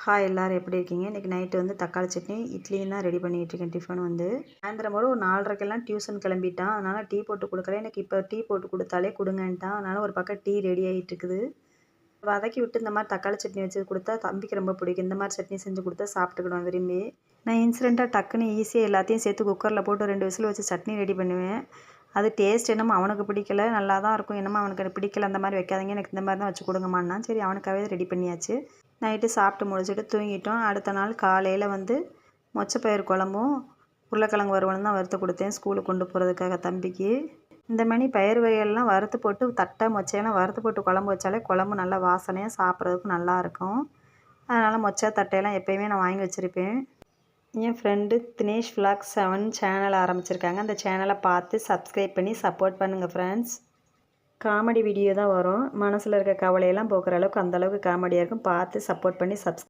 Hi எல்லோரும் எப்படி இருக்கீங்க? இன்றைக்கி நைட்டு வந்து தக்காளி சட்னி இட்லியும் தான் ரெடி பண்ணிகிட்ருக்கேன். டிஃபன் வந்து சாயந்தரம் ஒரு 4:30க்கெல்லாம் டியூஷன் கிளம்பிட்டான். அதனால் டீ போட்டு கொடுக்கல. எனக்கு இப்போ டீ போட்டு கொடுத்தாலே கொடுங்கன்ட்டான். அதனால் ஒரு பக்கம் டீ ரெடி ஆகிட்டுருக்குது. வதக்கி விட்டு இந்த மாதிரி தக்காளி சட்னி வச்சு கொடுத்தா தம்பிக்கு ரொம்ப பிடிக்கும். இந்த மாதிரி சட்னி செஞ்சு கொடுத்தா சாப்பிட்டுக்கிடுவான் விரும்பி. நான் இன்ஸ்டண்ட்டாக டக்குன்னு ஈஸியாக எல்லாத்தையும் சேர்த்து குக்கரில் போட்டு 2 விசில் வச்சு சட்னி ரெடி பண்ணுவேன். அது டேஸ்ட் என்னமோ அவனுக்கு பிடிக்கல, நல்லா தான் இருக்கும். என்னமோ அவனுக்கு பிடிக்கல, அந்த மாதிரி வைக்காதீங்க, எனக்கு இந்த மாதிரி தான் வச்சு கொடுங்கம்மான்னா சரி அவனுக்காகவே ரெடி பண்ணியாச்சு. நைட்டு சாப்பிட்டு முடிச்சுட்டு தூங்கிட்டோம். அடுத்த நாள் காலையில் வந்து மொச்சப்பயிறு குழம்பும் உருளைக்கிழங்கு வறுவலும் தான் வறுத்து கொடுத்தேன் ஸ்கூலுக்கு கொண்டு போகிறதுக்காக தம்பிக்கு. இந்த மாதிரி பயிறு வகைகள்லாம் வறுத்து போட்டு தட்டை மொச்சையெல்லாம் வறுத்து போட்டு குழம்பு வச்சாலே குழம்பு நல்லா வாசனையாக சாப்பிட்றதுக்கு நல்லாயிருக்கும். அதனால் மொச்சை தட்டையெல்லாம் எப்போயுமே நான் வாங்கி வச்சுருப்பேன். என் ஃப்ரெண்டு தினேஷ் vlog 7 சேனல் ஆரம்பிச்சிருக்காங்க. அந்த சேனலை பார்த்து சப்ஸ்கிரைப் பண்ணி சப்போர்ட் பண்ணுங்கள் ஃப்ரெண்ட்ஸ். காமெடி வீடியோ தான் வரும். மனசில் இருக்க கவலையெல்லாம் போக்குற அளவுக்கு அந்தளவுக்கு காமெடியாக இருக்கும். பார்த்து சப்போர்ட் பண்ணி